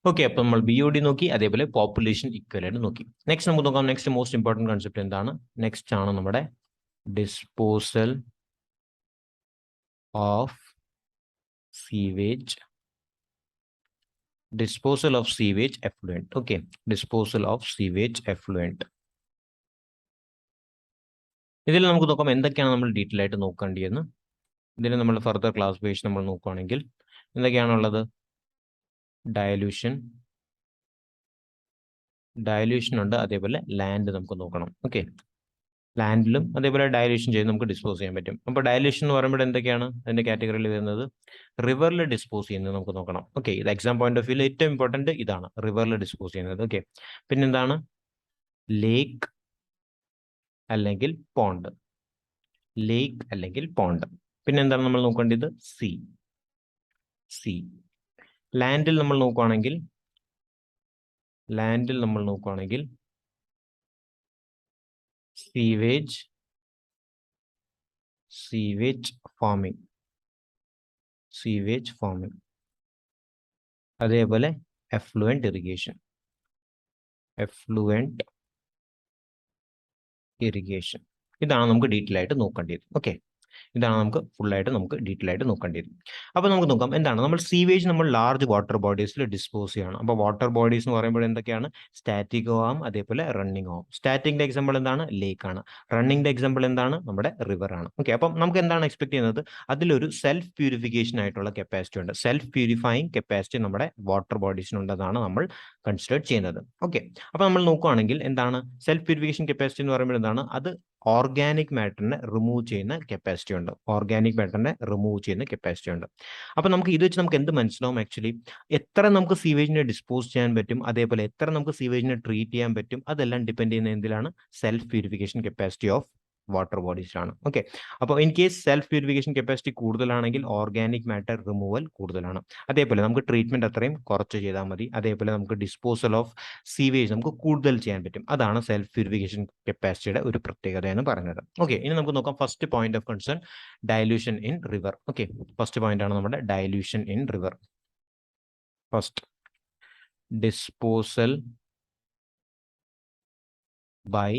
Okay, അപ്പം നമ്മൾ BOD നോക്കി, അതേപോലെ പോപ്പുലേഷൻ ഇക്വലന്റ് നോക്കി. നെക്സ്റ്റ് നമുക്ക് നോക്കാം. നെക്സ്റ്റ് മോസ്റ്റ് ഇമ്പോർട്ടൻറ്റ് കൺസെപ്റ്റ് എന്താണ്? നെക്സ്റ്റ് ആണ് നമ്മുടെ disposal of sewage. Disposal of sewage effluent. Okay, disposal of sewage effluent. ഇതിൽ നമുക്ക് നോക്കാം എന്തൊക്കെയാണ് നമ്മൾ ഡീറ്റെയിൽ ആയിട്ട് നോക്കേണ്ടതെന്ന്. ഇതിൽ നമ്മൾ ഫർദർ ക്ലാസിഫിക്കേഷൻ നമ്മൾ നോക്കുകയാണെങ്കിൽ എന്തൊക്കെയാണുള്ളത്? ഡയലൂഷൻ ഉണ്ട്, അതേപോലെ ലാൻഡ് നമുക്ക് നോക്കണം. ഓക്കെ, ലാൻഡിലും അതേപോലെ ഡയലൂഷൻ ചെയ്ത് നമുക്ക് ഡിസ്പോസ് ചെയ്യാൻ പറ്റും. അപ്പോൾ ഡയലൂഷൻ എന്ന് പറയുമ്പോൾ എന്തൊക്കെയാണ് അതിന്റെ കാറ്റഗറിയിൽ വരുന്നത്? റിവറിൽ ഡിസ്പോസ് ചെയ്യുന്നത് നമുക്ക് നോക്കണം. ഓക്കെ, ഇത് എക്സാം പോയിന്റ് ഓഫ് വ്യൂ ഏറ്റവും ഇമ്പോർട്ടന്റ് ഇതാണ്, റിവറിൽ ഡിസ്പോസ് ചെയ്യുന്നത്. ഓക്കെ, പിന്നെന്താണ്? ലേക്ക് അല്ലെങ്കിൽ പോണ്ട്. ലേക്ക് അല്ലെങ്കിൽ പോണ്ട്. പിന്നെന്താണ് നമ്മൾ നോക്കേണ്ടത്? സി. ലാൻഡിൽ നമ്മൾ നോക്കുകയാണെങ്കിൽ സീവേജ് ഫാമിംഗ്. അതേപോലെ എഫ്ലുവന്റ് ഇറിഗേഷൻ. ഇതാണ് നമുക്ക് ഡീറ്റെയിൽ ആയിട്ട് നോക്കേണ്ടത്. ഓക്കെ, ഇതാണ് നമുക്ക് ഫുള്ളായിട്ട് ഡീറ്റെയിൽ ആയിട്ട് നോക്കേണ്ടത്. അപ്പോൾ നമുക്ക് നോക്കാം എന്താണ് നമ്മൾ സീവേജ് നമ്മൾ ലാർജ് വാട്ടർ ബോഡീസിൽ ഡിസ്പോസ് ചെയ്യണം. അപ്പോൾ വാട്ടർ ബോഡീസ് എന്ന് പറയുമ്പോൾ എന്തൊക്കെയാണ്? സ്റ്റാറ്റിക് ആവാം, അതേപോലെ റണ്ണിങ് ആവാം. സ്റ്റാറ്റിക്കിന്റെ എക്സാമ്പിൾ എന്താണ്? ലേക്ക് ആണ്. റണ്ണിങ്ങിന്റെ എക്സാമ്പിൾ എന്താണ്? നമ്മുടെ റിവർ ആണ്. ഓക്കെ, അപ്പം നമുക്ക് എന്താണ് എക്സ്പെക്ട് ചെയ്യുന്നത്? അതിലൊരു സെൽഫ് പ്യൂരിഫിക്കേഷൻ ആയിട്ടുള്ള കപ്പാസിറ്റി ഉണ്ട്. സെൽഫ് പ്യൂരിഫൈയിങ് കപ്പാസിറ്റി നമ്മുടെ വാട്ടർ ബോഡീസിനുണ്ടെന്നാണ് നമ്മൾ കൺസിഡർ ചെയ്യുന്നത്. ഓക്കെ, അപ്പോൾ നമ്മൾ നോക്കുകയാണെങ്കിൽ എന്താണ് സെൽഫ് പ്യൂരിഫിക്കേഷൻ കപ്പാസിറ്റി എന്ന് പറയുമ്പോൾ എന്താണ്? അത് ഓർഗാനിക് മാറ്ററിനെ റിമൂവ് ചെയ്യുന്ന കപ്പാസിറ്റി ഉണ്ട്. അപ്പോൾ നമുക്ക് ഇത് വെച്ച് നമുക്ക് എന്ത് മനസ്സിലാവും? ആക്ച്വലി എത്ര നമുക്ക് സീവേജിനെ ഡിസ്പോസ് ചെയ്യാൻ പറ്റും, അതേപോലെ എത്ര നമുക്ക് സീവേജിനെ ട്രീറ്റ് ചെയ്യാൻ പറ്റും, അതെല്ലാം ഡിപ്പെൻഡ് ചെയ്യുന്ന എന്തിലാണ്? Self purification capacity of water ബോഡീസിലാണ്. ഓക്കെ, അപ്പോൾ in case self purification capacity കൂടുതലാണെങ്കിൽ ഓർഗാനിക് മാറ്റർ റിമൂവൽ കൂടുതലാണ്. അതേപോലെ നമുക്ക് ട്രീറ്റ്മെന്റ് അത്രയും കുറച്ച് ചെയ്താൽ മതി. അതേപോലെ നമുക്ക് ഡിസ്പോസൽ ഓഫ് സീവേജ് നമുക്ക് കൂടുതൽ ചെയ്യാൻ പറ്റും. അതാണ് സെൽഫ് പ്യൂരിഫിക്കേഷൻ കപ്പാസിറ്റിയുടെ ഒരു പ്രത്യേകത എന്ന് പറയുന്നത്. ഓക്കെ, ഇനി നമുക്ക് നോക്കാം first point of concern, dilution in river. Okay, first point ആണ് നമ്മുടെ dilution in river. First, disposal by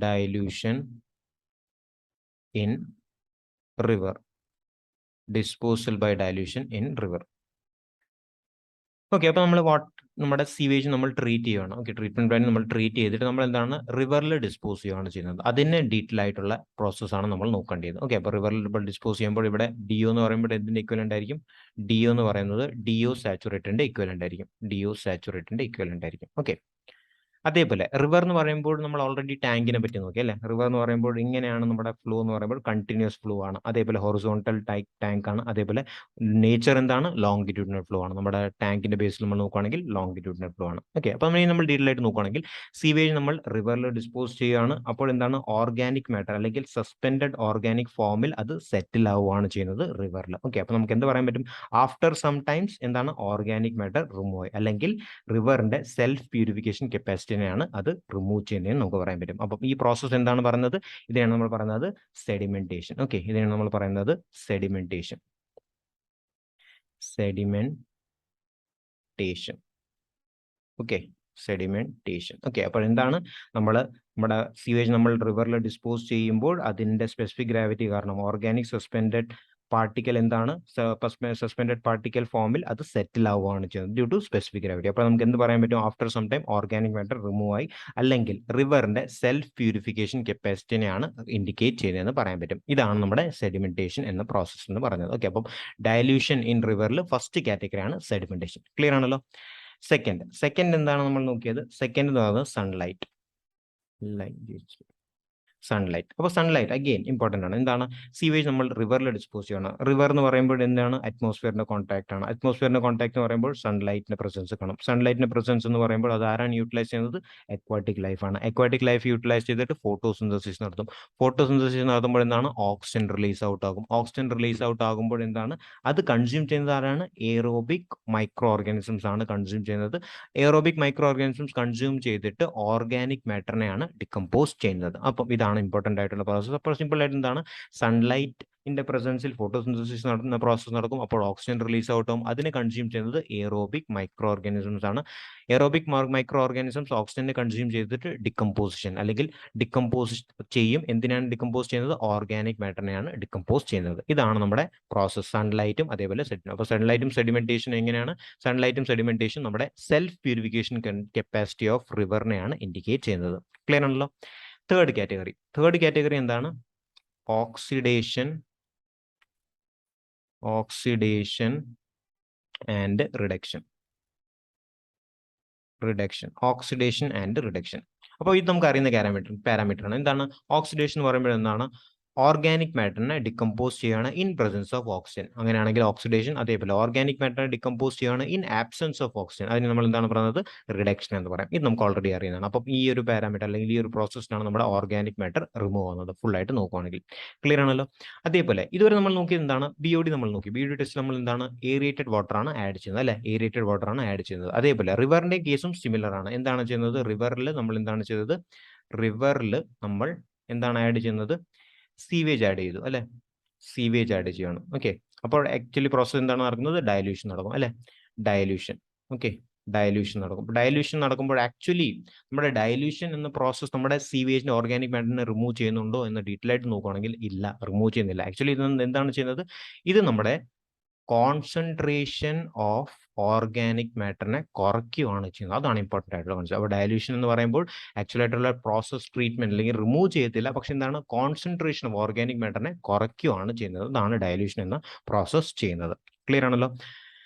dilution in river. Disposal by dilution in river. Okay, അപ്പോൾ നമ്മൾ നമ്മുടെ സീവേജ് നമ്മൾ ട്രീറ്റ് ചെയ്യുകയാണ്. ഓക്കെ, ട്രീറ്റ്മെന്റ് പ്ലാൻ നമ്മൾ ട്രീറ്റ് ചെയ്തിട്ട് നമ്മൾ എന്താണ് റിവറിൽ ഡിസ്പോസ് ചെയ്യുകയാണ് ചെയ്യുന്നത്. അതിന് ഡീറ്റെയിൽ ആയിട്ടുള്ള പ്രോസസ്സാണ് നമ്മൾ നോക്കേണ്ടത്. ഓക്കെ, അപ്പോൾ റിവറിൽ ഇപ്പോൾ ഡിസ്പോസ് ചെയ്യുമ്പോൾ ഇവിടെ DO എന്ന് പറയുമ്പോൾ എന്തിന്റെ ഇക്വലന്റ് ആയിരിക്കും? DO എന്ന് പറയുന്നത് DO സാച്ചുറേറ്ററിന്റെ ഇക്വലന്റ് ആയിരിക്കും. ഓക്കെ, അതേപോലെ റിവർ എന്ന് പറയുമ്പോൾ നമ്മൾ ഓൾറെഡി ടാങ്കിനെ പറ്റി നോക്കി അല്ലേ? റിവർ എന്ന് പറയുമ്പോൾ ഇങ്ങനെയാണ് നമ്മുടെ ഫ്ലോ എന്ന് പറയുമ്പോൾ കണ്ടിന്യൂസ് ഫ്ലോ ആണ്. അതേപോലെ ഹൊറിസോണ്ടൽ ടാങ്ക് ആണ്. അതേപോലെ നേച്ചർ എന്താണ്? ലോങ്കിറ്റ്യൂഡിനൽ ഫ്ലോ ആണ്. നമ്മുടെ ടാങ്കിന്റെ ബേസിൽ നമ്മൾ നോക്കുകയാണെങ്കിൽ ലോങ്കിറ്റ്യൂഡിനൽ ഫ്ലോ ആണ്. ഓക്കെ, അപ്പോൾ നമ്മൾ ഡീറ്റെയിൽ ആയിട്ട് നോക്കുകയാണെങ്കിൽ സീവേജ് നമ്മൾ റിവറിൽ ഡിസ്പോസ് ചെയ്യുകയാണ്. അപ്പോൾ എന്താണ്? ഓർഗാനിക് മാറ്റർ അല്ലെങ്കിൽ സസ്പെൻഡഡ് ഓർഗാനിക് ഫോമിൽ അത് സെറ്റിൽ ആവുകയാണ് ചെയ്യുന്നത് റിവറിൽ. ഓക്കെ, അപ്പോൾ നമുക്ക് എന്ത് പറയാൻ പറ്റും? ആഫ്റ്റർ സം ടൈംസ് എന്താണ്? ഓർഗാനിക് മാറ്റർ റിമൂവ് ആയി, അല്ലെങ്കിൽ റിവറിന്റെ സെൽഫ് പ്യൂരിഫിക്കേഷൻ കപ്പാസിറ്റി ാണ് അത് റിമൂവ് ചെയ്യുന്നതെന്ന് നമുക്ക് പറയാൻ പറ്റും. അപ്പം ഈ പ്രോസസ് എന്താണ് പറയുന്നത്? ഇതാണ് നമ്മൾ പറയുന്നത് സെഡിമെന്റേഷൻ. ഓക്കെ, ഇതാണ് നമ്മൾ പറയുന്നത് സെഡിമെന്റേഷൻ. Okay, sedimentation. ഓക്കെ, അപ്പോൾ എന്താണ് നമ്മുടെ സീവേജ് നമ്മൾ റിവറിൽ ഡിസ്പോസ് ചെയ്യുമ്പോൾ അതിന്റെ സ്പെസിഫിക് ഗ്രാവിറ്റി കാരണം ഓർഗാനിക് സസ്പെൻഡഡ് പാർട്ടിക്കൽ എന്താണ്? സസ്പെൻഡഡ് പാർട്ടിക്കൽ ഫോമിൽ അത് സെറ്റിൽ ആവുകയാണ് ചെയ്യുന്നത് ഡ്യൂ ടു സ്പെസിഫിക് ഗ്രാവിറ്റി. അപ്പോൾ നമുക്ക് എന്ത് പറയാൻ പറ്റും? After some time organic matter remove ആയി, അല്ലെങ്കിൽ റിവറിന്റെ സെൽഫ് പ്യൂരിഫിക്കേഷൻ കപ്പാസിറ്റിനെയാണ് ഇൻഡിക്കേറ്റ് ചെയ്യുന്നതെന്ന് പറയാൻ പറ്റും. ഇതാണ് നമ്മുടെ സെഡിമെന്റേഷൻ എന്ന പ്രോസസ് എന്ന് പറയുന്നത്. ഓക്കെ, അപ്പം ഡയലൂഷൻ ഇൻ റിവറിൽ ഫസ്റ്റ് കാറ്റഗറിയാണ് സെഡിമെന്റേഷൻ. ക്ലിയർ ആണല്ലോ? സെക്കൻഡ് എന്താണ് നമ്മൾ നോക്കിയത്? സെക്കൻഡ് എന്ന് പറയുന്നത് സൺലൈറ്റ്. അപ്പോൾ സൺലൈറ്റ് അഗെയിൻ ഇമ്പോർട്ടൻ്റ് ആണ്. എന്താണ്? സീവേജ് നമ്മൾ റിവറിൽ ഡിസ്പോസ് ചെയ്യണം. റിവർ എന്ന് പറയുമ്പോൾ എന്താണ്? അറ്റ്മോസ്ഫിയറിന്റെ കോൺടാക്ട് ആണ്. അറ്റ്മോസ്ഫിയറിന്റെ കോൺടാക്ട് എന്ന് പറയുമ്പോൾ സൺലൈറ്റിന്റെ പ്രസൻസ് കാണും. സൺലൈറ്റിന്റെ പ്രസൻസ് എന്ന് പറയുമ്പോൾ അത് ആരാണ് യൂട്ടിലൈസ് ചെയ്യുന്നത്? അക്വാറ്റിക് ലൈഫാണ്. അക്വാറ്റിക് ലൈഫ് യൂട്ടിലൈസ് ചെയ്തിട്ട് ഫോട്ടോസിന്തസിസ് നടത്തും. ഫോട്ടോസിന്തസിസ് നടത്തുമ്പോൾ എന്താണ്? ഓക്സിജൻ റിലീസ് ഔട്ട് ആകും. ഓക്സിജൻ റിലീസ് ഔട്ട് ആകുമ്പോൾ എന്താണ്? അത് കൺസ്യൂം ചെയ്യുന്നത് ആരാണ്? എയറോബിക് മൈക്രോ ഓർഗാനിസംസ് ആണ് കൺസ്യൂം ചെയ്യുന്നത്. എയറോബിക് മൈക്രോ ഓർഗാനിസംസ് കൺസ്യൂം ചെയ്തിട്ട് ഓർഗാനിക് മാറ്ററിനെയാണ് ഡികമ്പോസ് ചെയ്യുന്നത്. അപ്പം ഇതാണ് ഇമ്പോർട്ടൻ്റ് ആയിട്ടുള്ള പ്രോസസ്. അപ്പോൾ സിമ്പിൾ ആയിട്ട് എന്താണ്? സൺലൈറ്റ് ഇതിന്റെ പ്രസൻസിൽ ഫോട്ടോസിന്തസിസ് നടത്തുന്ന പ്രോസസ്സ് നടക്കും. അപ്പോൾ ഓക്സിജൻ റിലീസ് ഔട്ട് ആവും. അതിനെ കൺസ്യൂം ചെയ്യുന്നത് എയറോബിക് മൈക്രോ ഓർഗാനിസംസ് ആണ്. എയറോബിക് മൈക്രോ ഓർഗാനിസംസ് ഓക്സിജനെ കൺസ്യൂം ചെയ്തിട്ട് ഡികമ്പോസിഷൻ അല്ലെങ്കിൽ ഡികമ്പോസ് ചെയ്യും. എന്തിനാണ് ഡികമ്പോസ് ചെയ്യുന്നത്? ഓർഗാനിക് മാറ്ററിനെയാണ് ഡികമ്പോസ് ചെയ്യുന്നത്. ഇതാണ് നമ്മുടെ പ്രോസസ്. സൺലൈറ്റും അതേപോലെ അപ്പോൾ സൺലൈറ്റും സെഡിമെന്റേഷൻ എങ്ങനെയാണ്? സൺലൈറ്റും സെഡിമെന്റേഷൻ നമ്മുടെ സെൽഫ് പ്യൂരിഫിക്കേഷൻ കപ്പാസിറ്റി ഓഫ് റിവറിനെയാണ് ഇൻഡിക്കേറ്റ് ചെയ്യുന്നത്. ക്ലിയർ ആണല്ലോ? തേർഡ് കാറ്റഗറി എന്താണ്? Oxidation and reduction. Oxidation and reduction. അപ്പോൾ ഇത് നമുക്ക് അറിയുന്ന പാരാമീറ്റർ ആണ്. എന്താണ് ഓക്സിഡേഷൻ എന്ന് പറയുമ്പോൾ? എന്താണ്? ഓർഗാനിക് മാറ്ററിനെ ഡികമ്പോസ് ചെയ്യുകയാണ് ഇൻ പ്രസൻസ് ഓഫ് ഓക്സിജൻ. അങ്ങനെയാണെങ്കിൽ ഓക്സിഡേഷൻ. അതേപോലെ ഓർഗാനിക് മാറ്ററിനെ ഡികമ്പോസ് ചെയ്യുകയാണ് ഇൻ ആബ്സെൻസ് ഓഫ് ഓക്സിജൻ. അതിന് നമ്മൾ എന്താണ് പറയുന്നത്? റിഡക്ഷൻ എന്ന് പറയാം. ഇത് നമുക്ക് ഓൾറെഡി അറിയുന്നതാണ്. അപ്പം ഈ ഒരു പാരാമീറ്റർ അല്ലെങ്കിൽ ഈ ഒരു പ്രോസസ്സിനാണ് നമ്മുടെ ഓർഗാനിക് മാറ്റർ റിമൂവ് ആവുന്നത് ഫുൾ ആയിട്ട് നോക്കുകയാണെങ്കിൽ. ക്ലിയർ ആണല്ലോ? അതേപോലെ ഇതുവരെ നമ്മൾ നോക്കിയത് എന്താണ്? BOD നമ്മൾ നോക്കി. BOD ടെസ്റ്റ് നമ്മൾ എന്താണ്? എയറേറ്റഡ് വാട്ടർ ആണ് ആഡ് ചെയ്യുന്നത് അല്ലെ? എയറേറ്റഡ് വാട്ടർ ആണ് ആഡ് ചെയ്യുന്നത്. അതേപോലെ റിവറിന്റെ കേസും സിമിലർ ആണ്. എന്താണ് ചെയ്യുന്നത്? റിവറിൽ നമ്മൾ എന്താണ് ചെയ്തത്? റിവറിൽ നമ്മൾ എന്താണ് ആഡ് ചെയ്യുന്നത്? സീവേജ് ആഡ് ചെയ്തു അല്ലെ? സീവേജ് ആഡ് ചെയ്യണം. ഓക്കെ. അപ്പോൾ ആക്ച്വലി പ്രോസസ് എന്താണ് നടക്കുന്നത്? ഡയലൂഷൻ നടക്കും അല്ലെ? ഡയലൂഷൻ. ഓക്കെ. ഡയലൂഷൻ നടക്കും. ഡയലൂഷൻ നടക്കുമ്പോൾ ആക്ച്വലി നമ്മുടെ ഡയലൂഷൻ എന്ന പ്രോസസ് നമ്മുടെ സീവേജിന്റെ ഓർഗാനിക് മാറ്ററിനെ റിമൂവ് ചെയ്യുന്നുണ്ടോ എന്ന് ഡീറ്റെയിൽ ആയിട്ട് നോക്കുകയാണെങ്കിൽ ഇല്ല, റിമൂവ് ചെയ്യുന്നില്ല. ആക്ച്വലി ഇത് എന്താണ് ചെയ്യുന്നത്? ഇത് നമ്മുടെ കോൺസെൻട്രേഷൻ ഓഫ് ഓർഗാനിക് മാറ്ററിനെ കുറയ്ക്കുകയാണ് ചെയ്യുന്നത്. അതാണ് ഇമ്പോർട്ടൻ്റ് ആയിട്ടുള്ള കോൺസെപ്റ്റ്. അപ്പോൾ ഡയലൂഷൻ എന്ന് പറയുമ്പോൾ ആക്ച്വൽ ആയിട്ടുള്ള പ്രോസസ് ട്രീറ്റ്മെന്റ് അല്ലെങ്കിൽ റിമൂവ് ചെയ്യത്തില്ല, പക്ഷെ എന്താണ്? കോൺസെൻട്രേഷൻ ഓഫ് ഓർഗാനിക് മാറ്ററിനെ കുറയ്ക്കുകയാണ് ചെയ്യുന്നത്. അതാണ് ഡയലൂഷൻ എന്ന പ്രോസസ് ചെയ്യുന്നത്. ക്ലിയർ ആണല്ലോ?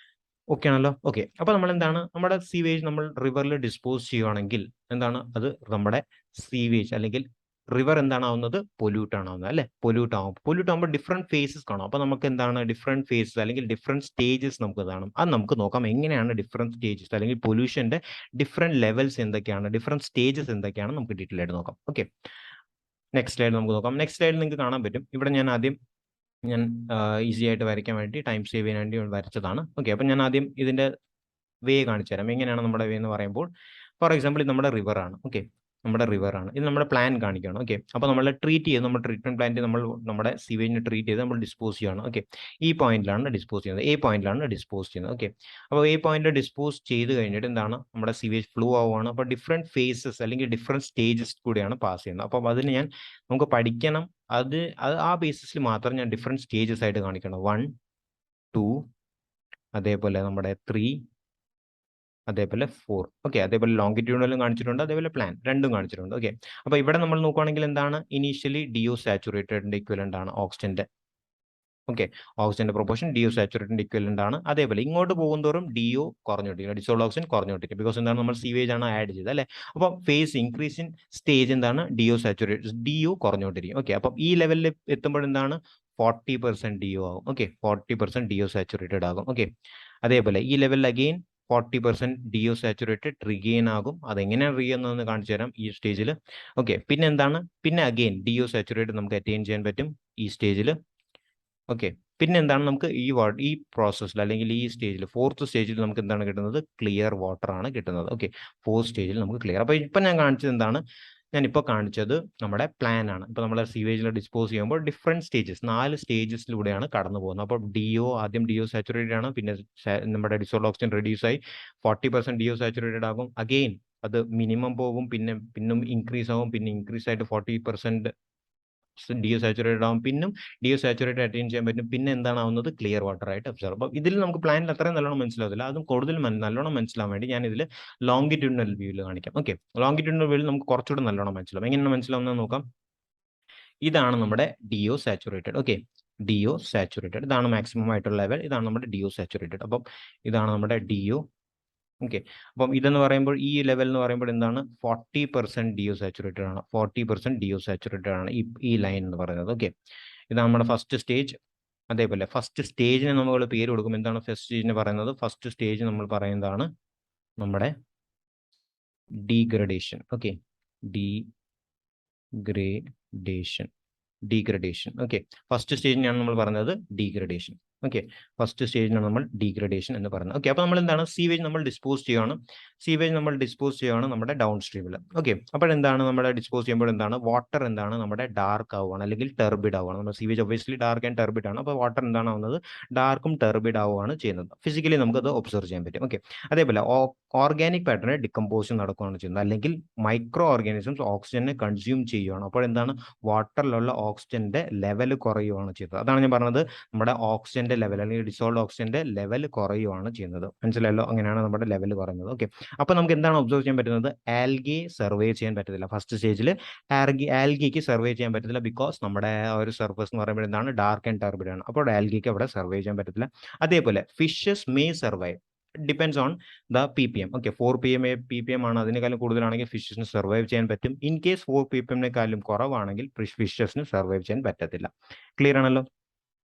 ഓക്കെ ആണല്ലോ? ഓക്കെ. അപ്പോൾ നമ്മൾ എന്താണ്? നമ്മുടെ സീവേജ് നമ്മൾ റിവറിൽ ഡിസ്പോസ് ചെയ്യുവാണെങ്കിൽ എന്താണ്? അത് നമ്മുടെ സീവേജ് അല്ലെങ്കിൽ റിവർ എന്താണ് ആവുന്നത്? പൊല്യൂട്ട് ആണ് ആവുന്നത് അല്ലെ? പൊല്യൂട്ട് ആവുമ്പോൾ ഡിഫറെന്റ് ഫേസസ് കാണും. അപ്പോൾ നമുക്ക് എന്താണ്? ഡിഫറെന്റ് ഫേസസ് അല്ലെങ്കിൽ ഡിഫറെന്റ് സ്റ്റേജസ് നമുക്ക് കാണും. അത് നമുക്ക് നോക്കാം എങ്ങനെയാണ് ഡിഫറെന്റ് സ്റ്റേജസ് അല്ലെങ്കിൽ പൊല്യൂഷന്റെ ഡിഫറെന്റ് ലെവൽസ് എന്തൊക്കെയാണ്, ഡിഫറെന്റ് സ്റ്റേജസ് എന്തൊക്കെയാണ് നമുക്ക് ഡീറ്റെയിൽ ആയിട്ട് നോക്കാം. ഓക്കെ. നെക്സ്റ്റ് സ്ലൈഡ് നമുക്ക് നോക്കാം. നെക്സ്റ്റ് സ്ലൈഡിൽ നിങ്ങൾക്ക് കാണാൻ പറ്റും. ഇവിടെ ഞാൻ ഈസി ആയിട്ട് വരയ്ക്കാൻ വേണ്ടി ടൈം സേവ് ചെയ്യാൻ വേണ്ടി വരച്ചതാണ്. ഓക്കെ. അപ്പം ഞാൻ ആദ്യം ഇതിന്റെ വേ കാണിച്ചു തരാം. എങ്ങനെയാണ് നമ്മുടെ വേ എന്ന് പറയുമ്പോൾ, ഫോർ എക്സാമ്പിൾ ഇത് നമ്മുടെ റിവർ ആണ്. ഓക്കെ. നമ്മുടെ റിവർ ആണ്. ഇത് നമ്മുടെ പ്ലാൻ കാണിക്കുകയാണ്. ഓക്കെ. അപ്പോൾ നമ്മൾ ട്രീറ്റ് ചെയ്ത് നമ്മുടെ ട്രീറ്റ്മെന്റ് പ്ലാന്റ് നമ്മൾ നമ്മുടെ സിവേജിനെ ട്രീറ്റ് ചെയ്ത് നമ്മൾ ഡിസ്പോസ് ചെയ്യുകയാണ്. ഓക്കെ. ഈ പോയിന്റിലാണ് ഡിസ്പോസ് ചെയ്യുന്നത്. A പോയിന്റിലാണ് ഡിസ്പോസ് ചെയ്യുന്നത്. ഓക്കെ. അപ്പോൾ A പോയിന്റ് ഡിസ്പോസ് ചെയ്ത് കഴിഞ്ഞിട്ട് എന്താണ്? നമ്മുടെ സിവേജ് ഫ്ലോ ആവുകയാണ്. അപ്പോൾ ഡിഫറെന്റ് ഫേസസ് അല്ലെങ്കിൽ ഡിഫറെന്റ് സ്റ്റേജസ് കൂടിയാണ് പാസ് ചെയ്യുന്നത്. അപ്പോൾ അതിന് നമുക്ക് പഠിക്കണം. അത് ആ ബേസിസിൽ മാത്രം ഞാൻ ഡിഫറെന്റ് സ്റ്റേജസ് ആയിട്ട് കാണിക്കണം. 1, 2, അതേപോലെ നമ്മുടെ 3, അതേപോലെ 4. ഓക്കെ. അതേപോലെ ലോങ്കിറ്റ്യൂഡിനലും കാണിച്ചിട്ടുണ്ട്, അതേപോലെ പ്ലാൻ രണ്ടും കാണിച്ചിട്ടുണ്ട്. ഓക്കെ. അപ്പോൾ ഇവിടെ നമ്മൾ നോക്കുകയാണെങ്കിൽ എന്താണ്? ഇനീഷ്യലി DO സാച്ചുറേറ്റഡിന്റെ ഇക്വലന്റ് ആണ് ഓക്സിജന്റെ. ഓക്കെ. ഓക്സിജന്റെ പ്രൊപ്പോർഷൻ DO സാച്ചുറേറ്റഡിന്റെ ഇക്വലന്റ് ആണ്. അതേപോലെ ഇങ്ങോട്ട് പോകുന്നതോറും DO കുറഞ്ഞുകൊണ്ടിരിക്കും, ഡിസോൾവ് ഓക്സിജൻ കുറഞ്ഞുകൊണ്ടിരിക്കും. ബിക്കോസ് എന്താണ്? നമ്മൾ സീവേജ് ആണ് ആഡ് ചെയ്തത് അല്ലെ? അപ്പോൾ ഫേസ് ഇൻക്രീസ് ഇൻ സ്റ്റേജ് എന്താണ്? DO കുറഞ്ഞുകൊണ്ടിരിക്കും. ഓക്കെ. അപ്പം ഈ ലെവലിൽ എത്തുമ്പോൾ എന്താണ്? 40% DO ആകും. ഓക്കെ. 40% DO സാച്ചുറേറ്റഡ് ആകും. ഓക്കെ. അതേപോലെ ഈ ലെവലിൽ അഗെയിൻ 40% DO സാച്ചുറേറ്റഡ് റിഗെയിൻ ആകും. അതെങ്ങനെയാണ് റീഗെയിൻ കാണിച്ചു തരാം ഈ സ്റ്റേജിൽ. ഓക്കെ. പിന്നെ എന്താണ്? പിന്നെ അഗെയിൻ DO സാച്ചുറേറ്റഡ് നമുക്ക് അറ്റൈൻ ചെയ്യാൻ പറ്റും ഈ സ്റ്റേജിൽ. ഓക്കെ. പിന്നെ എന്താണ്? നമുക്ക് ഈ പ്രോസസ്സിൽ അല്ലെങ്കിൽ ഈ സ്റ്റേജിൽ 4th സ്റ്റേജിൽ നമുക്ക് എന്താണ് കിട്ടുന്നത്? ക്ലിയർ വാട്ടർ ആണ് കിട്ടുന്നത്. ഓക്കെ. 4th സ്റ്റേജിൽ നമുക്ക് ക്ലിയർ. അപ്പോൾ ഇപ്പം ഞാൻ കാണിച്ചത് എന്താണ്? ഞാനിപ്പോൾ കാണിച്ചത് നമ്മുടെ പ്ലാൻ ആണ്. ഇപ്പോൾ നമ്മൾ സീവേജിൽ ഡിസ്പോസ് ചെയ്യുമ്പോൾ ഡിഫറെന്റ് സ്റ്റേജസ് 4 സ്റ്റേജസിലൂടെയാണ് കടന്നു പോകുന്നത്. അപ്പോൾ ആദ്യം DO സാച്ചുറേറ്റഡ് ആണ്. പിന്നെ നമ്മുടെ ഡിസോൾവ് ഓക്സിജൻ റെഡ്യൂസ് ആയി 40% DO സാച്ചുറേറ്റഡ് ആകും. അഗെയിൻ അത് മിനിമം പോകും, പിന്നും ഇൻക്രീസ് ആവും, പിന്നെ ഇൻക്രീസ് ആയിട്ട് 40% DO സാച്ചുറേറ്റഡ് ആവും, പിന്നും DO സാച്ചുറേറ്റഡ് അറ്റൈൻ ചെയ്യാൻ പറ്റും. പിന്നെ എന്താണ് ആവുന്നത്? ക്ലിയർ വാട്ടർ ആയിട്ട് അബ്സർവ്. അപ്പോൾ ഇതിൽ നമുക്ക് പ്ലാനിൽ അത്രയും നല്ലോണം മനസ്സിലാവില്ല. അതും കൂടുതൽ നല്ലോണം മനസ്സിലാവാൻ വേണ്ടി ഞാൻ ഇതിൽ ലോങ്കിറ്റ്യൂഡിനൽ വ്യൂവിൽ കാണിക്കാം. ഓക്കെ. ലോങ്കിറ്റ്യൂഡിനൽ വ്യൂവിൽ നമുക്ക് കുറച്ചുകൂടെ നല്ലോണം മനസ്സിലാവും. എങ്ങനെയാണ് മനസ്സിലാവുന്നത് നോക്കാം. ഇതാണ് നമ്മുടെ DO saturated. Okay. DO saturated ഇതാണ് മാക്സിമം ആയിട്ടുള്ള ലെവൽ. ഇതാണ് നമ്മുടെ DO സാച്ചുറേറ്റഡ്. അപ്പം ഇതാണ് നമ്മുടെ DO. ഓക്കെ. അപ്പം ഇതെന്ന് പറയുമ്പോൾ ഈ ലെവൽ എന്ന് പറയുമ്പോൾ എന്താണ്? 40% DO സാച്ചുറേറ്റഡ് ആണ്. 40% DO സാച്ചുറേറ്റഡ് ആണ് ഈ ലൈൻ എന്ന് പറയുന്നത്. ഓക്കെ. ഇതാണ് നമ്മുടെ ഫസ്റ്റ് സ്റ്റേജ്. അതേപോലെ ഫസ്റ്റ് സ്റ്റേജിന് നമ്മൾ പേര് കൊടുക്കും. എന്താണ് ഫസ്റ്റ് സ്റ്റേജിന് പറയുന്നത്? ഫസ്റ്റ് സ്റ്റേജ് നമ്മൾ പറയുന്നതാണ് നമ്മുടെ degradation. Okay. Degradation. Okay. First സ്റ്റേജിനാണ് നമ്മൾ പറയുന്നത് ഡീഗ്രഡേഷൻ. ഓക്കെ, ഫസ്റ്റ് സ്റ്റേജിനാണ് നമ്മൾ ഡീഗ്രഡേഷൻ എന്ന് പറയുന്നത്. ഓക്കെ, അപ്പോൾ നമ്മൾ എന്താണ് സീവേജ് നമ്മൾ ഡിസ്പോസ് ചെയ്യുകയാണ് നമ്മുടെ ഡൗൺ സ്ട്രീമിൽ. ഓക്കെ, അപ്പോൾ എന്താണ് നമ്മുടെ ഡിസ്പോസ് ചെയ്യുമ്പോൾ എന്താണ് വാട്ടർ എന്താണ് നമ്മുടെ ഡാർക്ക് ആവുകയാണ് അല്ലെങ്കിൽ ടെർബിഡ് ആവുകയാണ്. നമ്മുടെ സീവേജ് ഒബ്വിയസ്ലി ഡാർക്ക് ആൻഡ് ടെർബിഡ് ആണ്. അപ്പോൾ വാട്ടർ എന്താണ് ആവുന്നത് ഡാർക്കും ടെർബിഡ് ആവുകയാണ് ചെയ്യുന്നത്. ഫിസിക്കലി നമുക്കത് ഒബ്സർവ് ചെയ്യാൻ പറ്റും. ഓക്കെ, അതേപോലെ ഓർഗാനിക് പാറ്റേണിൽ ഡികമ്പോസിഷൻ നടക്കുകയാണ് ചെയ്യുന്നത്, അല്ലെങ്കിൽ മൈക്രോ ഓർഗാനിസംസ് ഓക്സിജനെ കൺസ്യൂം ചെയ്യുകയാണ്. അപ്പോൾ എന്താണ് വാട്ടറിലുള്ള ഓക്സിജന്റെ ലെവൽ കുറയുകയാണ് ചെയ്തത്. അതാണ് ഞാൻ പറഞ്ഞത്, നമ്മുടെ ഓക്സിജന്റെ ലെവൽ അല്ലെങ്കിൽ ഡിസോൾഡ് ഓക്സിജന്റെ ലെവൽ കുറയുകയാണ് ചെയ്യുന്നത്. മനസ്സിലായല്ലോ, അങ്ങനെയാണ് നമ്മുടെ ലെവൽ കുറയുന്നത്. ഓക്കെ, അപ്പോൾ നമുക്ക് എന്താണ് ഒബ്സർവ് ചെയ്യാൻ പറ്റുന്നത്, ആൽഗെ സർവേ ചെയ്യാൻ പറ്റത്തില്ല. ഫസ്റ്റ് സ്റ്റേജിൽ ആൽഗിക്ക് സർവേ ചെയ്യാൻ പറ്റത്തില്ല, ബിക്കോസ് നമ്മുടെ ഒരു സർഫസ് എന്ന് പറയുമ്പോൾ എന്താണ് ഡാർക്ക് ആൻഡ് ടർബിഡ് ആണ്. അപ്പോൾ ആൽഗിക്ക് അവിടെ സർവേ ചെയ്യാൻ പറ്റത്തില്ല. അതേപോലെ fishes may survive, depends on the PPM. Okay, 4 PPM ആണ്, അതിനേക്കാളും കൂടുതലാണെങ്കിൽ ഫിഷസിന് സർവൈവ് ചെയ്യാൻ പറ്റും. ഇൻ കേസ് 4 PPM കുറവാണെങ്കിൽ ഫിഷസിന് സർവൈവ് ചെയ്യാൻ പറ്റത്തില്ല. ക്ലിയർ ആണല്ലോ.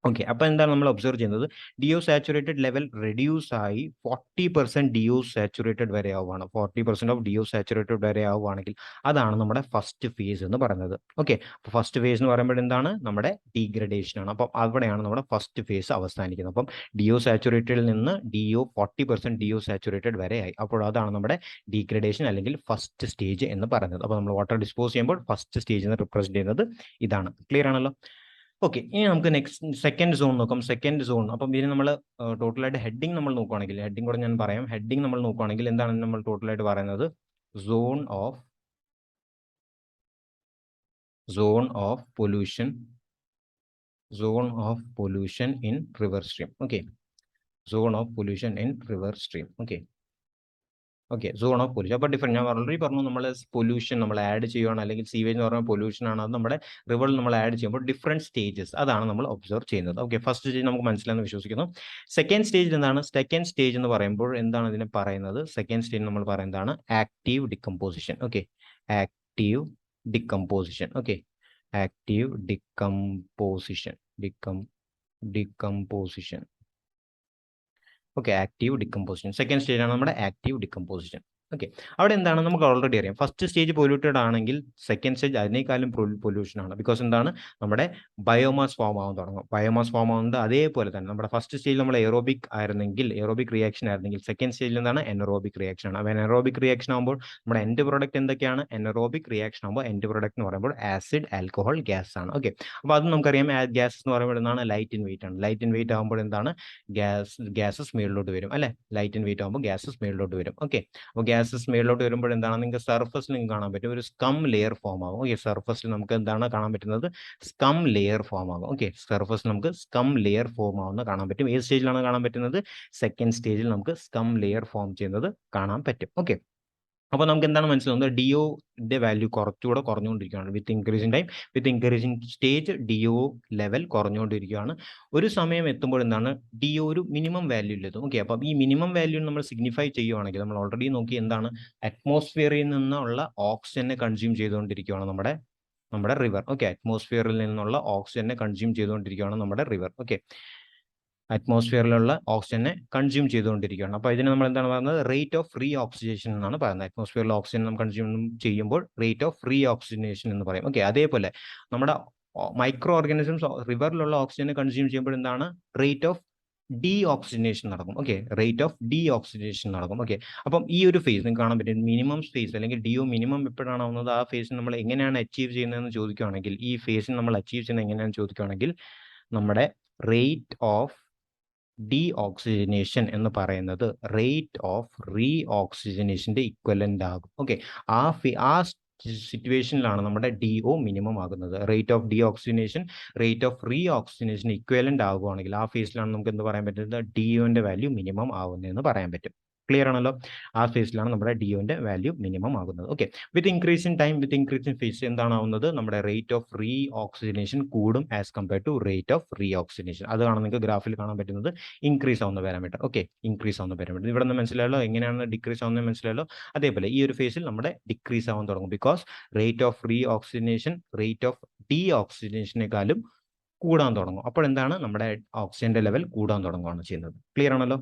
ഓക്കെ, അപ്പോൾ എന്താണ് നമ്മൾ ഒബ്സർവ് ചെയ്യുന്നത്, ഡിയോ സാച്ചുറേറ്റഡ് ലെവൽ റെഡ്യൂസ് ആയി 40% ഡിയോ സാച്ചുറേറ്റഡ് വരെ ആവുകയാണ്. 40% ഓഫ് ഡിയോ സാച്ചുറേറ്റഡ് വരെ ആവുകയാണെങ്കിൽ അതാണ് നമ്മുടെ ഫസ്റ്റ് ഫേസ് എന്ന് പറയുന്നത്. ഓക്കെ, അപ്പോൾ ഫസ്റ്റ് ഫേസ് എന്ന് പറയുമ്പോൾ എന്താണ് നമ്മുടെ ഡീഗ്രഡേഷൻ ആണ്. അപ്പം അവിടെയാണ് നമ്മുടെ ഫസ്റ്റ് ഫേസ് അവസാനിക്കുന്നത്. അപ്പം ഡിയോ സാച്ചുറേറ്റഡിൽ നിന്ന് 40% ഡിയോ സാച്ചുറേറ്റഡ് വരെ ആയി. അപ്പോൾ അതാണ് നമ്മുടെ ഡീഗ്രഡേഷൻ അല്ലെങ്കിൽ ഫസ്റ്റ് സ്റ്റേജ് എന്ന് പറയുന്നത്. അപ്പോൾ നമ്മൾ വാട്ടർ ഡിസ്പോസ് ചെയ്യുമ്പോൾ ഫസ്റ്റ് സ്റ്റേജ് എന്ന് റിപ്രസെന്റ് ചെയ്യുന്നത് ഇതാണ്. ക്ലിയർ ആണല്ലോ. ഓക്കെ, ഇനി നമുക്ക് നെക്സ്റ്റ് സെക്കൻഡ് സോൺ നോക്കാം. സെക്കൻഡ് സോൺ, അപ്പം ഇതിന് നമ്മൾ ടോട്ടലായിട്ട് ഹെഡിങ് നമ്മൾ നോക്കുകയാണെങ്കിൽ, ഹെഡിങ് കൂടെ ഞാൻ പറയാം. ഹെഡിങ് നമ്മൾ നോക്കുകയാണെങ്കിൽ എന്താണ് നമ്മൾ ടോട്ടലായിട്ട് പറയുന്നത്, zone of pollution in river stream. Okay, zone of pollution in river stream. Okay, zone of pollution. അപ്പോൾ ഡിഫറെൻറ്റ്, ഞാൻ ഓൾറെഡി പറഞ്ഞു, നമ്മൾ പൊല്യൂഷൻ നമ്മൾ ആഡ് ചെയ്യുകയാണ്, അല്ലെങ്കിൽ സീവേജ് എന്ന് പറയുമ്പോൾ പൊല്യൂഷൻ ആണ്. അത് നമ്മുടെ റിവറിൽ നമ്മൾ ആഡ് ചെയ്യുമ്പോൾ ഡിഫറെൻറ്റ് സ്റ്റേജസ് അതാണ് നമ്മൾ ഒബ്സർവ് ചെയ്യുന്നത്. ഓക്കെ, ഫസ്റ്റ് സ്റ്റേജ് നമുക്ക് മനസ്സിലായെന്ന് വിശ്വസിക്കുന്നു. സെക്കൻഡ് സ്റ്റേജിൽ എന്താണ്, സെക്കൻഡ് സ്റ്റേജ് എന്ന് പറയുമ്പോൾ എന്താണ് ഇതിനെ പറയുന്നത്, സെക്കൻഡ് സ്റ്റേജ് നമ്മൾ പറയുന്നതാണ് active decomposition. Okay, active decomposition. Okay, active decomposition. Okay, active decomposition second stage ആണ് നമ്മുടെ ആക്റ്റീവ് ഡികമ്പോസിഷൻ. ഓക്കെ, അവിടെ എന്താണ് നമുക്ക് ഓൾറെഡി അറിയാം, ഫസ്റ്റ് സ്റ്റേജ് പൊല്യൂട്ടഡ് ആണെങ്കിൽ സെക്കൻഡ് സ്റ്റേജ് അതിനേക്കാളും പൊല്യൂഷൻ ആണ്. ബിക്കോസ് എന്താണ് നമ്മുടെ ബയോമാസ് ഫോം ആവാൻ തുടങ്ങും. ബയോമാസ് ഫോം ആവുന്നത് അതേപോലെ തന്നെ നമ്മുടെ ഫസ്റ്റ് സ്റ്റേജിൽ നമ്മൾ എയറോബിക് റിയാക്ഷൻ ആയിരുന്നെങ്കിൽ സെക്കൻഡ് സ്റ്റേജിൽ എന്താണ് എനറോബിക് റിയാക്ഷൻ ആണ്. അപ്പോൾ എനറോബിക് റിയാക്ഷൻ ആകുമ്പോൾ നമ്മുടെ എൻഡ് പ്രോഡക്റ്റ് എന്തൊക്കെയാണ്, എനറോബിക് റിയാക്ഷൻ ആകുമ്പോൾ എൻഡ് പ്രോഡക്റ്റ് എന്ന് പറയുമ്പോൾ ആസിഡ്, ആൽക്കഹോൾ, ഗ്യാസ് ആണ്. ഓക്കെ, അപ്പോൾ അത് നമുക്കറിയാം, ഗ്യാസ് എന്ന് പറയുമ്പോൾ എന്താണ് ലൈറ്റ് ഇൻ വെയിറ്റ് ആണ്. ലൈറ്റ് ഇൻ വെയിറ്റ് ആകുമ്പോൾ എന്താണ് ഗ്യാസസ് മേളിലോട്ട് വരും അല്ലെ, ലൈറ്റ് ഇൻ വെയിറ്റ് ആകുമ്പോൾ ഗ്യാസസ് മേളിലോട്ട് വരും. ഓക്കെ, അപ്പോൾ ഗ്യാസസ് മേളിലോട്ട് വരുമ്പോൾ എന്താണ് നിങ്ങൾക്ക് സർഫസിൽ നിങ്ങൾക്ക് കാണാൻ പറ്റും ഒരു സ്കം ലെയർ ഫോം ആകും. ഓക്കെ, സർഫസിൽ നമുക്ക് എന്താണ് കാണാൻ പറ്റുന്നത്, സ്കം ലെയർ ഫോം ആകും. ഓക്കെ, സർഫസിൽ നമുക്ക് സ്കം ലെയർ ഫോം ആവുന്ന കാണാൻ പറ്റും. ഏത് സ്റ്റേജിലാണ് കാണാൻ പറ്റുന്നത്, സെക്കൻഡ് സ്റ്റേജിൽ നമുക്ക് സ്കം ലെയർ ഫോം ചെയ്യുന്നത് കാണാൻ പറ്റും. ഓക്കെ, അപ്പോൾ നമുക്ക് എന്താണ് മനസ്സിലാവുന്നത്, ഡിഒന്റെ വാല്യൂ കുറച്ചുകൂടെ കുറഞ്ഞുകൊണ്ടിരിക്കുകയാണ് with increasing time, with increasing stage DO level കുറഞ്ഞുകൊണ്ടിരിക്കുകയാണ്. ഒരു സമയം എത്തുമ്പോൾ എന്താണ് ഡിഒ ഒരു മിനിമം വാല്യൂലെത്തും. ഓക്കെ, അപ്പം ഈ മിനിമം വാല്യൂ നമ്മൾ സിഗ്നിഫൈ ചെയ്യുവാണെങ്കിൽ നമ്മൾ ഓൾറെഡി നോക്കി എന്താണ് അറ്റ്മോസ്ഫിയറിൽ നിന്നുള്ള ഓക്സിജനെ കൺസ്യൂം ചെയ്തുകൊണ്ടിരിക്കുകയാണ് നമ്മുടെ റിവർ. ഓക്കെ, അറ്റ്മോസ്ഫിയറിൽ നിന്നുള്ള ഓക്സിജനെ കൺസ്യൂം ചെയ്തുകൊണ്ടിരിക്കുകയാണ് നമ്മുടെ റിവർ. ഓക്കെ, അറ്റ്മോസ്ഫിയറിലുള്ള ഓക്സിജനെ കൺസ്യൂം ചെയ്തുകൊണ്ടിരിക്കുകയാണ്. അപ്പോൾ ഇതിന് നമ്മൾ എന്താണ് പറയുന്നത്, റേറ്റ് ഓഫ് ഫ്രീ ഓക്സിജേഷൻ എന്നാണ് പറയുന്നത്. അറ്റ്മോസ്ഫിയറിൽ ഓക്സിജൻ നമ്മൾ കൺസ്യൂം ചെയ്യുമ്പോൾ റേറ്റ് ഓഫ് ഫ്രീ ഓക്സിജനേഷൻ എന്ന് പറയും. ഓക്കെ, അതേപോലെ നമ്മുടെ മൈക്രോ ഓർഗാനിസംസ് റിവറിലുള്ള ഓക്സിജനെ കൺസ്യൂം ചെയ്യുമ്പോൾ എന്താണ് റേറ്റ് ഓഫ് ഡീഓക്സിജനേഷൻ നടക്കും. ഓക്കെ, റേറ്റ് ഓഫ് ഡീഓക്സിജനേഷൻ നടക്കും. ഓക്കെ, അപ്പം ഈ ഒരു ഫേസ് നിങ്ങൾക്ക് കാണാൻ പറ്റും, മിനിമം ഫേസ് അല്ലെങ്കിൽ ഡിഒ മിനിമം എപ്പോഴാണ് ആവുന്നത്, ആ ഫേസ് നമ്മൾ എങ്ങനെയാണ് അച്ചീവ് ചെയ്യുന്നതെന്ന് ചോദിക്കുകയാണെങ്കിൽ, ഈ ഫേസിൽ നമ്മൾ അച്ചീവ് ചെയ്യുന്നത് എങ്ങനെയാണെന്ന് ചോദിക്കുകയാണെങ്കിൽ നമ്മുടെ റേറ്റ് ഓഫ് ഡീഓക്സിജനേഷൻ എന്ന് പറയുന്നത് റേറ്റ് ഓഫ് റീ ഓക്സിജനേഷന്റെ ഇക്വലന്റ് ആകും. ഓക്കെ, ആ സിറ്റുവേഷനിലാണ് നമ്മുടെ ഡിഒ മിനിമം ആകുന്നത്. Rate of deoxygenation rate of re oxygenation equivalent ആകുവാണെങ്കിൽ ആ ഫേസിലാണ് നമുക്ക് എന്ത് പറയാൻ പറ്റുന്നത്, ഡിഒന്റെ വാല്യൂ മിനിമം ആകുന്നതെന്ന് പറയാൻ പറ്റും. ക്ലിയർ ആണല്ലോ, ആ ഫേസിലാണ് നമ്മുടെ ഡിഒന്റെ വാല്യൂ മിനിമം ആകുന്നത്. Okay, with increasing time, with increasing phase എന്താണ് ആവുന്നത്, നമ്മുടെ റേറ്റ് ഓഫ് റീ ഓക്സിജനേഷൻ കൂടും as compare to rate of re oxygenation. അതാണ് നിങ്ങൾക്ക് ഗ്രാഫിൽ കാണാൻ പറ്റുന്നത് ഇൻക്രീസ് ആവുന്ന പാരാമീറ്റർ. ഓക്കെ, ഇൻക്രീസ് ആവുന്ന പാരാമീറ്റർ ഇവിടെ നിന്ന് മനസ്സിലായല്ലോ, എങ്ങനെയാണ് ഡിക്രീസ് ആവുന്നത് മനസ്സിലായല്ലോ. അതേപോലെ ഈ ഒരു ഫേസിൽ നമ്മുടെ ഡിക്രീസ് ആവാൻ തുടങ്ങും, because rate of re oxygenation rate of de ഓക്സിജനേഷനേക്കാളും കൂടാൻ തുടങ്ങും. അപ്പോൾ എന്താണ് നമ്മുടെ ഓക്സിജന്റെ ലെവൽ കൂടാൻ തുടങ്ങുകയാണ് ചെയ്യുന്നത്. ക്ലിയർ ആണല്ലോ.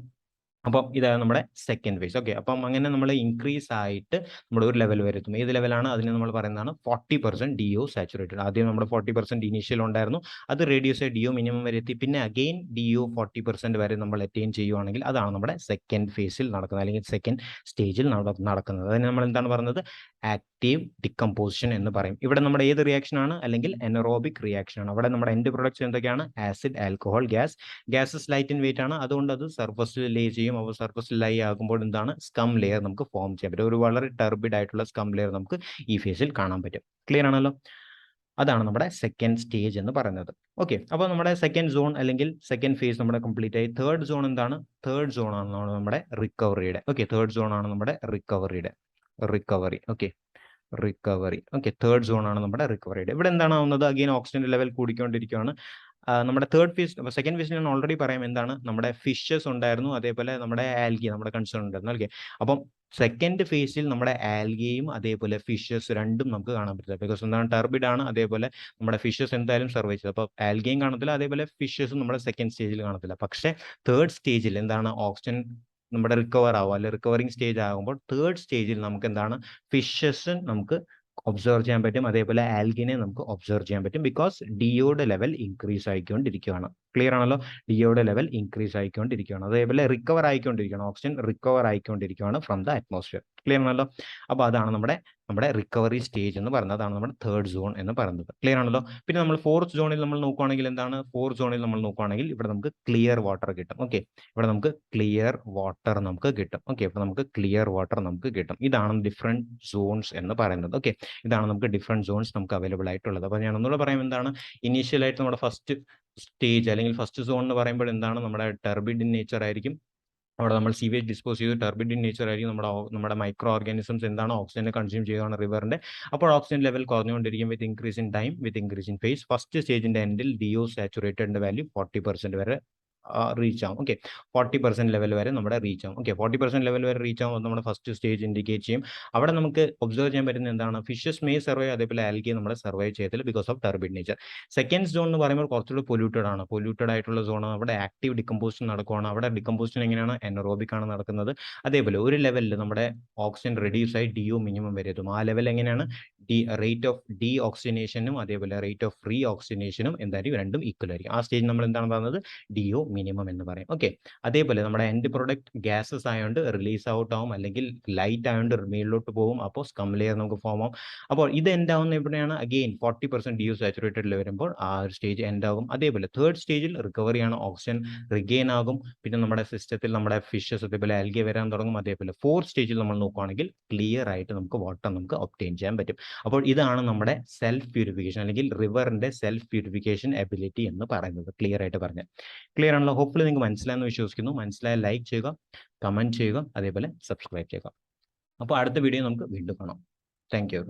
അപ്പം ഇതാണ് നമ്മുടെ സെക്കൻഡ് ഫേസ്. ഓക്കെ, അപ്പം അങ്ങനെ നമ്മൾ ഇൻക്രീസ് ആയിട്ട് നമ്മുടെ ഒരു ലെവൽ വരെ എത്തും. ഏത് ലെവലാണ്? അതിനെ നമ്മൾ പറയുന്നതാണ് 40% DO സാച്ചുറേറ്റഡ്. ആദ്യം നമ്മുടെ 40% ഇനീഷ്യൽ ഉണ്ടായിരുന്നു, അത് റേഡിയസ് ആയി DO മിനിമം വരെ എത്തി, പിന്നെ അഗെയിൻ DO 40% വരെ നമ്മൾ അറ്റൈൻ ചെയ്യുവാണെങ്കിൽ അതാണ് നമ്മുടെ സെക്കൻഡ് ഫേസിൽ നടക്കുന്നത്, അല്ലെങ്കിൽ സെക്കൻഡ് സ്റ്റേജിൽ നടക്കുന്നത്. അതിന് നമ്മൾ എന്താണ് പറയുന്നത്? ആക്റ്റീവ് ഡികമ്പോസിഷൻ എന്ന് പറയും. ഇവിടെ നമ്മുടെ ഏത് റിയാക്ഷൻ ആണ്? അല്ലെങ്കിൽ എനറോബിക് റിയാക്ഷൻ ആണ്. അവിടെ നമ്മുടെ എൻഡ് പ്രൊഡക്ട്സ് എന്തൊക്കെയാണ്? Acid, alcohol, gases light in weight ആണ്, അതുകൊണ്ട് അത് സർഫസിൽ ലേ ചെയ്യും. അപ്പോൾ സർഫസിൽ ലൈ ആകുമ്പോൾ എന്താണ്? സ്കം ലെയർ നമുക്ക് ഫോം ചെയ്യാൻ പറ്റും. ഒരു വളരെ ടർബിഡ് ആയിട്ടുള്ള സ്കം ലെയർ നമുക്ക് ഈ ഫേസിൽ കാണാൻ പറ്റും. ക്ലിയർ ആണല്ലോ? അതാണ് നമ്മുടെ സെക്കൻഡ് സ്റ്റേജ് എന്ന് പറയുന്നത്. ഓക്കെ, അപ്പോൾ നമ്മുടെ സെക്കൻഡ് സോൺ അല്ലെങ്കിൽ സെക്കൻഡ് ഫേസ് നമ്മുടെ കംപ്ലീറ്റ് ആയി. തേർഡ് സോൺ എന്താണ്? തേർഡ് സോൺ ആണ് നമ്മുടെ റിക്കവറിയുടെ. ഓക്കെ, തേർഡ് സോൺ ആണ് നമ്മുടെ recovery. Okay, recovery. Okay, third zone ആണ് നമ്മുടെ റിക്കവറിയുടെ. ഇവിടെ എന്താണ് ആവുന്നത്? അഗെയിൻ ഓക്സിജൻ ലെവൽ കൂടിക്കൊണ്ടിരിക്കുകയാണ്. നമ്മുടെ തേർഡ് ഫേസ്, സെക്കൻഡ് ഫേസിൽ ഞാൻ ഓൾറെഡി പറയാം എന്താണ്, നമ്മുടെ ഫിഷസ് ഉണ്ടായിരുന്നു, അതേപോലെ നമ്മുടെ ആൽഗി നമ്മുടെ കൺസേൺ ഉണ്ടായിരുന്നു. ഓക്കെ, അപ്പം സെക്കൻഡ് ഫേസിൽ നമ്മുടെ ആൽഗയും അതേപോലെ ഫിഷസ് രണ്ടും നമുക്ക് കാണാൻ പറ്റില്ല. ബിക്കോസ് എന്താണ്? ടർബിഡ് ആണ്, അതേപോലെ നമ്മുടെ ഫിഷസ് എന്തായാലും സർവൈവ് ചെയ്തു. അപ്പോൾ ആൽഗയും കാണത്തില്ല, അതേപോലെ ഫിഷസും നമ്മുടെ സെക്കൻഡ് സ്റ്റേജിൽ കാണത്തില്ല. പക്ഷേ തേർഡ് സ്റ്റേജിൽ എന്താണ്? ഓക്സിജൻ നമ്മുടെ റിക്കവർ ആവുക, അല്ലെങ്കിൽ റിക്കവറിങ് സ്റ്റേജ് ആകുമ്പോൾ തേർഡ് സ്റ്റേജിൽ നമുക്ക് എന്താണ്? ഫിഷസ് നമുക്ക് ഒബ്സർവ് ചെയ്യാൻ പറ്റും, അതേപോലെ ആൽഗിനെ നമുക്ക് ഒബ്സർവ് ചെയ്യാൻ പറ്റും. ബിക്കോസ് ഡിയോയുടെ ലെവൽ ഇൻക്രീസ് ആയിക്കൊണ്ടിരിക്കുകയാണ്. ക്ലിയർ ആണല്ലോ? ഡിയോയുടെ ലെവൽ ഇൻക്രീസ് ആയിക്കൊണ്ടിരിക്കുകയാണ്, അതേപോലെ റിക്കവർ ആയിക്കൊണ്ടിരിക്കുകയാണ്. ഓക്സിജൻ റിക്കവർ ആയിക്കൊണ്ടിരിക്കുകയാണ് ഫ്രം ദ അറ്റ്മോസ്ഫിയർ. ക്ലിയർ ആണല്ലോ? അപ്പോൾ അതാണ് നമ്മുടെ റിക്കവറി സ്റ്റേജ് എന്ന് പറയുന്നത്. അതാണ് നമ്മുടെ തേർഡ് സോൺ എന്ന് പറയുന്നത്. ക്ലിയർ ആണല്ലോ? പിന്നെ നമ്മൾ ഫോർത്ത് സോണിൽ നമ്മൾ നോക്കുകയാണെങ്കിൽ എന്താണ്? ഫോർത്ത് സോണിൽ നമ്മൾ നോക്കുകയാണെങ്കിൽ ഇവിടെ നമുക്ക് ക്ലിയർ വാട്ടർ കിട്ടും. ഓക്കെ, ഇവിടെ നമുക്ക് ക്ലിയർ വാട്ടർ നമുക്ക് കിട്ടും. ഓക്കെ, അപ്പോൾ നമുക്ക് ക്ലിയർ വാട്ടർ നമുക്ക് കിട്ടും. ഇതാണ് ഡിഫറെന്റ് സോൺസ് എന്ന് പറയുന്നത്. ഓക്കെ, ഇതാണ് നമുക്ക് ഡിഫറെന്റ് സോൺസ് നമുക്ക് അവൈലബിൾ ആയിട്ടുള്ളത്. അപ്പോൾ ഞാൻ ഒന്നുകൂടെ പറയാം എന്താണ്? ഇനീഷ്യലായിട്ട് നമ്മുടെ ഫസ്റ്റ് സ്റ്റേജ് അല്ലെങ്കിൽ ഫസ്റ്റ് സോൺ എന്ന് പറയുമ്പോൾ എന്താണ്? നമ്മുടെ ടർബിഡ് ഇൻ നേച്ചർ ആയിരിക്കും. അവിടെ നമ്മൾ സീവേജ് ഡിസ്പോസ് ചെയ്ത് ടർബിഡ് ഇൻ നേച്ചർ ആയിരിക്കും. നമ്മുടെ മൈക്രോ ഓർഗാനിസംസ് എന്താണ്? ഓക്സിജനെ കൺസ്യൂം ചെയ്യുകയാണ് റിവറിന്റെ. അപ്പോൾ ഓക്സിജൻ ലെവൽ കുറഞ്ഞുകൊണ്ടിരിക്കും with increase in time, with increase in phase. First സ്റ്റേജിന്റെ എൻഡിൽ DO സാച്ചുറേറ്റഡിന്റെ വാല്യൂ 40% വരെ റീച്ച് ആവും. ഓക്കെ, 40% ലെവൽ വരെ നമ്മുടെ റീച്ച് ആവും. ഓക്കെ, 40% ലെവൽ വരെ റീച്ച് ആവും, നമ്മുടെ ഫസ്റ്റ് സ്റ്റേജ് ഇൻഡിക്കേറ്റ് ചെയ്യും. അവിടെ നമുക്ക് ഒബ്സർവ് ചെയ്യാൻ പറ്റുന്ന എന്താണ്? ഫിഷസ് മേ സർവൈവ്, അതേപോലെ ആൽഗി നമ്മളെ സർവൈവ് ചെയ്യത്തില്ല because of turbid nature. Second zone എന്ന് പറയുമ്പോൾ കുറച്ചുകൂടി പൊല്യൂട്ടഡ് ആണ്. പൊല്യൂട്ടഡ് ആയിട്ടുള്ള സോൺ, അവിടെ ആക്റ്റീവ് ഡികമ്പോസിഷൻ നടക്കുകയാണ്. അവിടെ ഡികമ്പോസിഷൻ എങ്ങനെയാണ്? എനറോബിക് ആണ് നടക്കുന്നത്. അതേപോലെ ഒരു ലെവലിൽ നമ്മുടെ ഓക്സിജൻ റെഡ്യൂസ് ആയി DO മിനിമം വരെ എത്തും. ആ ലെവൽ എങ്ങനെയാണ്? റേറ്റ് ഓഫ് ഡി ഓക്സിജനേഷനും അതേപോലെ റേറ്റ് ഓഫ് ഫ്രീ ഓക്സിജനേഷനും എന്തായാലും രണ്ടും ഈക്വൽ ആയിരിക്കും. ആ സ്റ്റേജ് നമ്മൾ എന്താണ് പറയുന്നത്? DO മിനിമം എന്ന് പറയും. ഓക്കെ, അതേപോലെ നമ്മുടെ എൻഡ് പ്രൊഡക്റ്റ് ഗ്യാസസ് ആയതുകൊണ്ട് റിലീസ് ഔട്ട് ആവും, അല്ലെങ്കിൽ ലൈറ്റ് ആയതുകൊണ്ട് മേളിലോട്ട് പോകും. അപ്പോൾ സ്കം ലെയർ നമുക്ക് ഫോം ആവും. അപ്പോൾ ഇത് എൻഡ് ആവുന്ന എവിടെയാണ്? അഗെയിൻ 40% DO സാച്ചുറേറ്റഡിൽ വരുമ്പോൾ ആ ഒരു സ്റ്റേജ് എൻഡ് ആകും. അതേപോലെ തേർഡ് സ്റ്റേജിൽ റിക്കവറിയാണ്, ഓക്സിജൻ റിഗെയിൻ ആകും. പിന്നെ നമ്മുടെ സിസ്റ്റത്തിൽ നമ്മുടെ ഫിഷസ് അതേപോലെ ആൽഗെ വരാൻ തുടങ്ങും. അതേപോലെ ഫോർത്ത് സ്റ്റേജിൽ നമ്മൾ നോക്കുകയാണെങ്കിൽ ക്ലിയർ ആയിട്ട് നമുക്ക് വാട്ടർ നമുക്ക് ഒബ്റ്റെയിൻ ചെയ്യാൻ പറ്റും. അപ്പോൾ ഇതാണ് നമ്മുടെ സെൽഫ് പ്യൂരിഫിക്കേഷൻ അല്ലെങ്കിൽ റിവറിന്റെ സെൽഫ് പ്യൂരിഫിക്കേഷൻ എബിലിറ്റി എന്ന് പറയുന്നത്. ക്ലിയർ ആയിട്ട് പറഞ്ഞത്. ക്ലിയർ ആണല്ലോ? ഹോപ്പ്ഫുള്ളി നിങ്ങൾക്ക് മനസ്സിലായെന്ന് വിശ്വസിക്കുന്നു. മനസ്സിലായ ലൈക്ക് ചെയ്യുക, കമന്റ് ചെയ്യുക, അതേപോലെ സബ്സ്ക്രൈബ് ചെയ്യുക. അപ്പോൾ അടുത്ത വീഡിയോ നമുക്ക് വീണ്ടും കാണാം. Thank you.